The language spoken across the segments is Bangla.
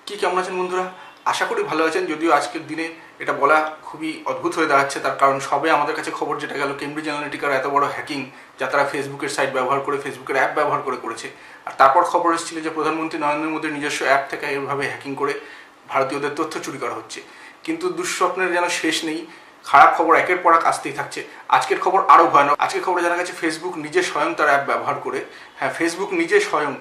কি কেমন আছেন বন্ধুরা? আশা করি ভালো আছেন। যদিও আজকের দিনে এটা বলা খুবই অদ্ভুত হয়ে দাঁড়াচ্ছে, তার কারণ সবে আমাদের কাছে খবর যেটা গেল কেমব্রিজ অ্যানালিটিকার এত বড় হ্যাকিং যা তারা ফেসবুকের সাইট ব্যবহার করে, ফেসবুকের অ্যাপ ব্যবহার করে করেছে। আর তারপর খবর এসেছিল যে প্রধানমন্ত্রী নরেন্দ্র মোদীর নিজস্ব অ্যাপ থেকে এভাবে হ্যাকিং করে ভারতীয়দের তথ্য চুরি করা হচ্ছে। কিন্তু দুঃস্বপ্নের যেন শেষ নেই, খারাপ খবর একের পর এক আসতেই থাকছে। আজকের খবর আরও ভয়ানক। আজকের খবরে জানা গেছে ফেসবুক নিজে স্বয়ং তার অ্যাপ ব্যবহার করে, ফেসবুক নিজে স্বয়ং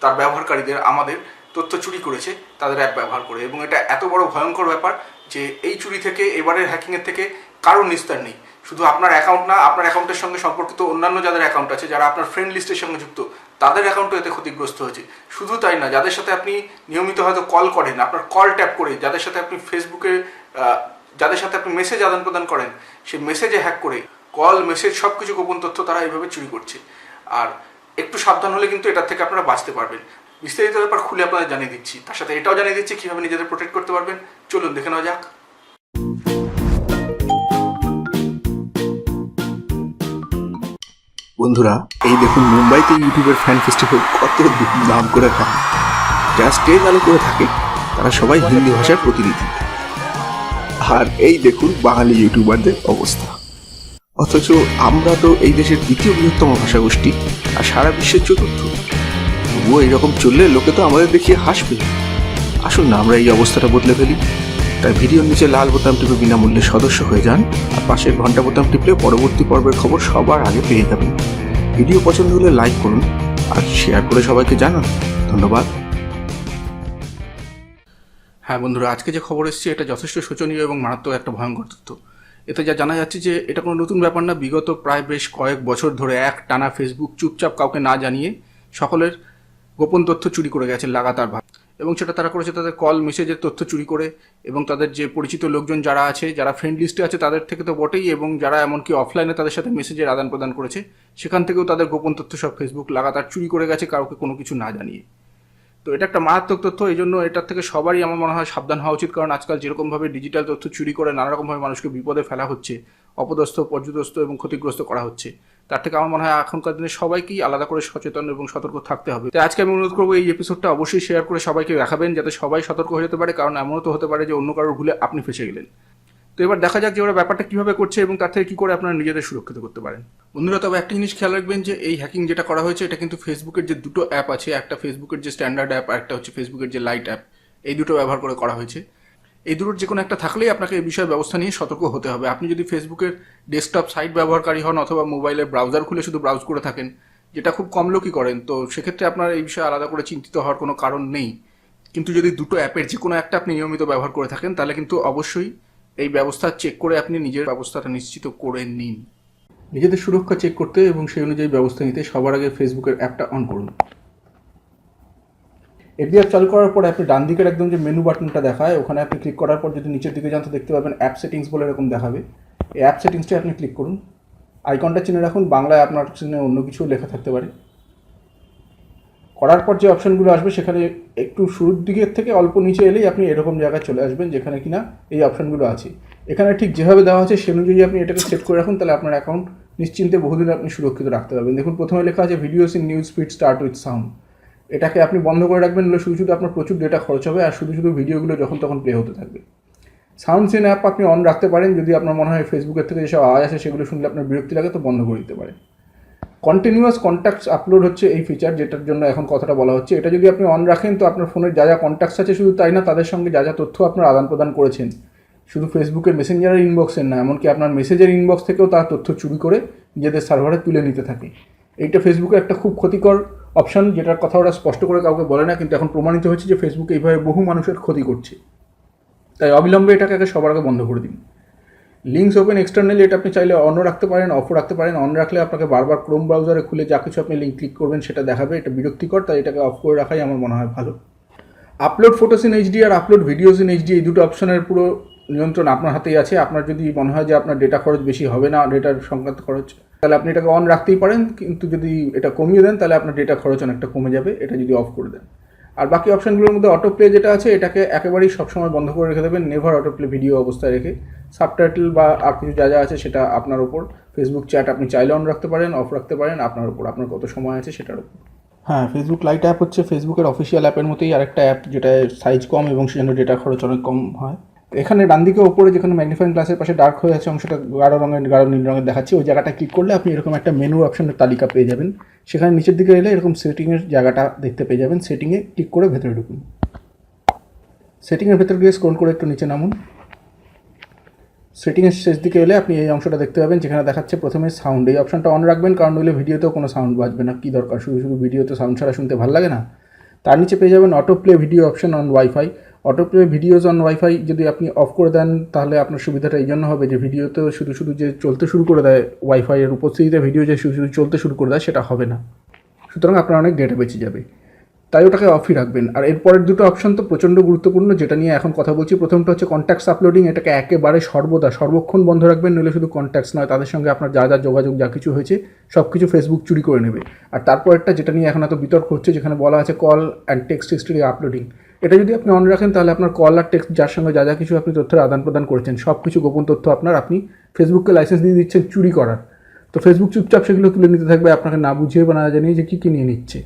তার ব্যবহারকারীদের আমাদের তথ্য চুরি করেছে তাদের অ্যাপ ব্যবহার করে। এবং এটা এত বড় ভয়ঙ্কর ব্যাপার যে এই চুরি থেকে, এবারের হ্যাকিংয়ের থেকে কারো নিস্তার নেই। শুধু আপনার অ্যাকাউন্ট না, আপনার অ্যাকাউন্টের সঙ্গে সম্পর্কিত অন্যান্য যাদের অ্যাকাউন্ট আছে, যারা আপনার ফ্রেন্ড লিস্টের সঙ্গে যুক্ত, তাদের অ্যাকাউন্টও এতে ক্ষতিগ্রস্ত হয়েছে। শুধু তাই না, যাদের সাথে আপনি নিয়মিত হয়তো কল করেন, আপনার কল ট্যাপ করে, যাদের সাথে আপনি ফেসবুকে যাদের সাথে আপনি মেসেজ আদান প্রদান করেন, সেই মেসেজে হ্যাক করে কল, মেসেজ সব কিছু গোপন তথ্য তারা এইভাবে চুরি করছে। আর একটু সাবধান হলে কিন্তু এটার থেকে আপনারা বাঁচতে পারবেন। বিস্তারিত ব্যাপার খুলে আপনাদের জানিয়ে দিচ্ছি, তার সাথে এটাও জানিয়ে দিচ্ছি কীভাবে নিজেদের প্রোটেক্ট করতে পারবেন। চলুন দেখে নেওয়া যাক। বন্ধুরা, এই দেখুন মুম্বাইতে ইউটিউবের ফ্যান ফেস্টিভ্যাল কত নাম করে হয়। যারা স্টেজ আলো করে থাকে তারা সবাই হিন্দি ভাষার প্রতিনিধি। আর এই দেখুন বাঙালি ইউটিউবারদের অবস্থা। অথচ আমরা তো এই দেশের দ্বিতীয় বৃহত্তম ভাষাগোষ্ঠী আর সারা বিশ্বের চতুর্থ। তবুও এইরকম চললে লোকে তো আমাদের দেখিয়ে হাসবে। আসুন না আমরা এই অবস্থাটা বদলে ফেলি। তাই ভিডিওর নিচে লাল বোতাম টিপে বিনামূল্যে সদস্য হয়ে যান, আর পাশের ঘন্টা বোতাম টিপলে পরবর্তী পর্বের খবর সবার আগে পেয়ে যাবেন। ভিডিও পছন্দ হলে লাইক করুন আর শেয়ার করে সবাইকে জানান। ধন্যবাদ। হ্যাঁ বন্ধুরা, আজকে যে খবর এসেছে এটা যথেষ্ট শোচনীয় এবং মারাত্মক একটা ভয়ঙ্কর তথ্য। এতে যা জানা যাচ্ছে যে এটা কোনো নতুন ব্যাপার না। বিগত প্রায় বেশ কয়েক বছর ধরে এক টানা ফেসবুক চুপচাপ কাউকে না জানিয়ে সকলের গোপন তথ্য চুরি করে গেছে লাগাতারভাবে। এবং সেটা তারা করেছে তাদের কল, মেসেজের তথ্য চুরি করে, এবং তাদের যে পরিচিত লোকজন যারা আছে, যারা ফ্রেন্ড লিস্টে আছে তাদের থেকে তো বটেই, এবং যারা এমনকি অফলাইনে তাদের সাথে মেসেজের আদান প্রদান করেছে সেখান থেকেও তাদের গোপন তথ্য সব ফেসবুক লাগাতার চুরি করে গেছে, কাউকে কোনো কিছু না জানিয়ে। তো এটা একটা মারাত্মক তথ্য। এই জন্য এটার থেকে সবারই আমার মনে হয় সাবধান হওয়া উচিত। কারণ আজকাল যেরকমভাবে ডিজিটাল তথ্য চুরি করে নানারকমভাবে মানুষকে বিপদে ফেলা হচ্ছে, অপদস্থ, পর্যদস্ত এবং ক্ষতিগ্রস্ত করা হচ্ছে, তার থেকে আমার মনে হয় এখনকার দিনে সবাইকেই আলাদা করে সচেতন এবং সতর্ক থাকতে হবে। তাই আজকে আমি অনুরোধ করবো এই এপিসোডটা অবশ্যই শেয়ার করে সবাইকে দেখাবেন, যাতে সবাই সতর্ক হয়ে যেতে পারে। কারণ এমনও তো হতে পারে যে অন্য কারোর ভুলে আপনি ফেসে গেলেন। তো এবার দেখা যাক যে ওরা ব্যাপারটা কীভাবে করছে এবং তার থেকে কী করে আপনারা নিজেদের সুরক্ষিত করতে পারেন। বন্ধুরা, তবে একটা জিনিস খেয়াল রাখবেন যে এই হ্যাকিং যেটা করা হয়েছে এটা কিন্তু ফেসবুকের যে দুটো অ্যাপ আছে, একটা ফেসবুকের যে স্ট্যান্ডার্ড অ্যাপ আর একটা হচ্ছে ফেসবুকের যে লাইট অ্যাপ, এই দুটো ব্যবহার করে করা হয়েছে। এই দুটোর যে কোনো একটা থাকলেই আপনাকে এই বিষয়ে ব্যবস্থা নিয়ে সতর্ক হতে হবে। আপনি যদি ফেসবুকের ডেস্কটপ সাইট ব্যবহারকারী হন অথবা মোবাইলের ব্রাউজার খুলে শুধু ব্রাউজ করে থাকেন, যেটা খুব কম লোকই করেন, তো সেক্ষেত্রে আপনার এই বিষয়ে আলাদা করে চিন্তিত হওয়ার কোনো কারণ নেই। কিন্তু যদি দুটো অ্যাপের যে কোনো একটা আপনি নিয়মিত ব্যবহার করে থাকেন, তাহলে কিন্তু অবশ্যই এই ব্যবস্থা চেক করে আপনি নিজের ব্যবস্থাটা নিশ্চিত করে নিন। নিজেদের সুরক্ষা চেক করতে এবং সেই অনুযায়ী ব্যবস্থা নিতে সবার আগে ফেসবুকের অ্যাপটা অন করুন। এফবি অ্যাপ চালু করার পর আপনি ডান দিকের একদম যে মেনু বাটনটা দেখায়, ওখানে আপনি ক্লিক করার পর যদি নিচের দিকে যান তো দেখতে পাবেন অ্যাপ সেটিংস বলে এরকম দেখাবে। এই অ্যাপ সেটিংসটা আপনি ক্লিক করুন। আইকনটা চিনে রাখুন, বাংলায় আপনার চিনে অন্য কিছু লেখা থাকতে পারে। করার পর যে অপশানগুলো আসবে সেখানে একটু শুরুর দিকের থেকে অল্প নিচে এলেই আপনি এরকম জায়গায় চলে আসবেন যেখানে কিনা এই অপশানগুলো আছে। এখানে ঠিক যেভাবে দেওয়া আছে সে অনুযায়ী আপনি এটাকে সেট করে রাখুন, তাহলে আপনার অ্যাকাউন্ট নিশ্চিন্তে বহুদিন আপনি সুরক্ষিত রাখতে পারবেন। দেখুন প্রথমে লেখা আছে videos in news feed start with sound. এটাকে আপনি বন্ধ করে রাখবেন, হলে শুধু শুধু আপনার প্রচুর ডেটা খরচ হবে আর শুধু শুধু ভিডিওগুলো যখন তখন প্লে হতে থাকবে। সাউন্ডস ইন অ্যাপ আপনি অন রাখতে পারেন, যদি আপনার মনে হয় ফেসবুকের থেকে যেসব আওয়াজ আছে সেগুলো শুনলে আপনার বিরক্তি লাগে তো বন্ধ করে দিতে পারেন। কন্টিনিউয়াস কন্ট্যাক্টস আপলোড হচ্ছে এই ফিচার, যেটার জন্য এখন কথাটা বলা হচ্ছে। এটা যদি আপনি অন রাখেন তো আপনার ফোনের যা যা কন্ট্যাক্টস আছে, শুধু তাই না, তাদের সঙ্গে যা যা তথ্য আপনার আদান প্রদান করেছেন, শুধু ফেসবুকের মেসেঞ্জারের ইনবক্সের না, এমনকি আপনার মেসেজের ইনবক্স থেকেও তার তথ্য চুরি করে নিজেদের সার্ভারে তুলে নিতে থাকে। এইটা ফেসবুকের একটা খুব ক্ষতিকর অপশান, যেটার কথা ওরা স্পষ্ট করে কাউকে বলে না, কিন্তু এখন প্রমাণিত হচ্ছে যে ফেসবুক এইভাবে বহু মানুষের ক্ষতি করছে। তাই অবিলম্বে এটাকে আগে সবার আগে বন্ধ করে দিন। লিঙ্কস ওপেন এক্সটার্নালি, এটা আপনি চাইলে অনও রাখতে পারেন, অফও রাখতে পারেন। অন রাখলে আপনাকে বারবার ক্রোম ব্রাউজারে খুলে যা কিছু আপনি লিঙ্ক ক্লিক করবেন সেটা দেখাবে, এটা বিরক্তিকর, তাই এটাকে অফ করে রাখাই আমার মনে হয় ভালো। আপলোড ফটোস ইন এইচডি আর আপলোড ভিডিওস ইন এইচডি, এই দুটো অপশনের পুরো নিয়ন্ত্রণ আপনার হাতেই আছে। আপনার যদি মনে হয় যে আপনার ডেটা খরচ বেশি হবে না, ডেটার সংক্রান্ত খরচ, তাহলে আপনি এটাকে অন রাখতেই পারেন, কিন্তু যদি এটা কমিয়ে দেন তাহলে আপনার ডেটা খরচ অনেকটা কমে যাবে, এটা যদি অফ করে দেন। আর বাকি অপশানগুলোর মধ্যে অটো প্লে যেটা আছে, এটাকে একেবারেই সবসময় বন্ধ করে রেখে দেবেন, নেভার অটো প্লে ভিডিও অবস্থায় রেখে। সাবটাইটেল বা আর কিছু যা যা আছে সেটা আপনার উপর। ফেসবুক চ্যাট আপনি চাইলে অন রাখতে পারেন, অফ রাখতে পারেন, আপনার উপর, আপনার কত সময় আছে সেটার উপর। হ্যাঁ, ফেসবুক লাইট অ্যাপ হচ্ছে ফেসবুকের অফিসিয়াল অ্যাপের মতোই আরেকটা অ্যাপ, যেটা সাইজ কম এবং সেজন্য ডেটা খরচ অনেক কম হয়। এখানে ডান দিকে ওপরে যেখানে ম্যাগনিফাইং গ্লাসের পাশে ডার্ক হয়ে আছে অংশটা গাঢ় নীল রঙের দেখাচ্ছে, ওই জায়গাটা ক্লিক করলে আপনি এরকম একটা মেনু অপশনের তালিকা পেয়ে যাবেন। সেখানে নিচের দিকে এলে এরকম সেটিংয়ের জায়গাটা দেখতে পেয়ে যাবেন। সেটিংয়ে ক্লিক করে ভেতরে ঢুকুন। সেটিংয়ের ভেতর গিয়ে স্ক্রল করে একটু নিচে নামুন। সেটিংয়ের শেষ দিকে এলে আপনি এই অংশটা দেখতে পাবেন যেখানে দেখাচ্ছে প্রথমে সাউন্ড। এই অপশনটা অন রাখবেন, কারণ নইলে ভিডিওতেও কোনো সাউন্ড বাজবে না। কী দরকার, শুধু শুধু ভিডিওতে সাউন্ড ছাড়া শুনতে ভালো লাগে না। তার নিচে পেয়ে যাবেন auto play video option on wifi. Auto play videos on wifi যদি আপনি অফ করে দেন তাহলে আপনার সুবিধাটা এই জন্য হবে যে ভিডিওতেও শুধু শুধু যে চলতে শুরু করে দেয়, ওয়াইফাইয়ের উপস্থিতিতে ভিডিও যে শুধু শুধু চলতে শুরু করে দেয়, সেটা হবে না। সুতরাং আপনার অনেক ডেটা বেঁচে যাবে, তাই ওটাকে অফই রাখবেন। আর এরপরের দুটো অপশন তো প্রচণ্ড গুরুত্বপূর্ণ, যেটা নিয়ে এখন কথা বলছি। প্রথমটা হচ্ছে কন্ট্যাক্টস আপলোডিং। এটাকে একেবারে সর্বক্ষণ বন্ধ রাখবেন, নইলে শুধু কন্ট্যাক্টস নয়, তাদের সঙ্গে আপনার যা যা যোগাযোগ যা কিছু হয়েছে সব কিছু ফেসবুক চুরি করে নেবে। আর তারপরেরটা, যেটা নিয়ে এখন এত বিতর্ক হচ্ছে, যেখানে বলা আছে call and text history uploading. এটা যদি আপনি অন রাখেন তাহলে আপনার কল আর টেক্সট যার সঙ্গে যা যা কিছু আপনি তথ্যের আদান প্রদান করেছেন সব কিছু গোপন তথ্য আপনি ফেসবুককে লাইসেন্স দিয়ে দিচ্ছেন চুরি করার। তো ফেসবুক চুপচাপ সেগুলো তুলে নিতে থাকবে, আপনাকে না বুঝিয়ে বা না জানিয়ে যে কী নিয়ে নিচ্ছে।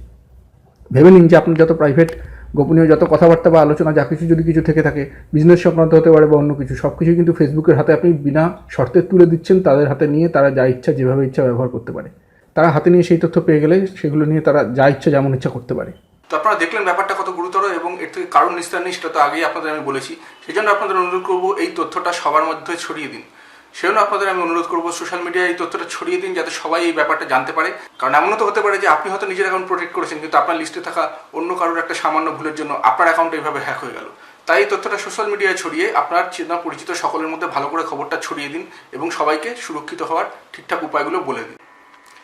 ভেবে নিন যে আপনার যত প্রাইভেট গোপনীয় যত কথাবার্তা বা আলোচনা যা কিছু যদি কিছু থেকে থাকে, বিজনেস সংক্রান্ত হতে পারে বা অন্য কিছু, সব কিছুই কিন্তু ফেসবুকের হাতে আপনি বিনা শর্তে তুলে দিচ্ছেন। তাদের হাতে নিয়ে তারা যা ইচ্ছা যেভাবে ইচ্ছা ব্যবহার করতে পারে। তারা হাতে নিয়ে সেই তথ্য পেয়ে গেলে সেগুলো নিয়ে তারা যা ইচ্ছা যেমন ইচ্ছা করতে পারে। তো আপনারা দেখলেন ব্যাপারটা কত গুরুতর, এবং এর থেকে কারণ নিস্তার নেই, সেটা তো আগেই আপনাদের আমি বলেছি। সেই জন্য আপনাদের অনুরোধ করবো এই তথ্যটা সবার মধ্যে ছড়িয়ে দিন। সেজন্য আপনাদের আমি অনুরোধ করবো সোশ্যাল মিডিয়ায় এই তথ্যটা ছড়িয়ে দিন, যাতে সবাই এই ব্যাপারটা জানতে পারে। কারণ এমনও তো হতে পারে যে আপনি হয়তো নিজের অ্যাকাউন্ট প্রোটেক্ট করেছেন, কিন্তু আপনার লিস্টে থাকা অন্য কারোর একটা সামান্য ভুলের জন্য আপনার অ্যাকাউন্ট এইভাবে হ্যাক হয়ে গেল। তাই এই তথ্যটা সোশ্যাল মিডিয়ায় ছড়িয়ে আপনার চেনা পরিচিত সকলের মধ্যে ভালো করে খবরটা ছড়িয়ে দিন, এবং সবাইকে সুরক্ষিত হওয়ার ঠিকঠাক উপায়গুলো বলে দিন।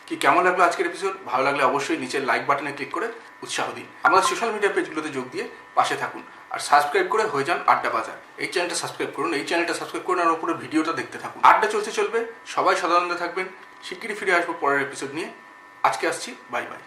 কি কেমন লাগলো আজকের এপিসোড? ভালো লাগলে অবশ্যই নিচের লাইক বাটনে ক্লিক করে উৎসাহ দিন। আমাদের সোশ্যাল মিডিয়া পেজগুলোতে যোগ দিয়ে পাশে থাকুন, আর সাবস্ক্রাইব করে হয়ে যান আড্ডা বাজার। এই চ্যানেলটা সাবস্ক্রাইব করুন, এই চ্যানেলটা সাবস্ক্রাইব করুন, আর ওপরে ভিডিওটা দেখতে থাকুন। আড্ডা চলবে, সবাই সদানন্দে থাকবেন। শিগগিরই ফিরে আসবো পরের এপিসোড নিয়ে। আজকে আসছি, বাই বাই।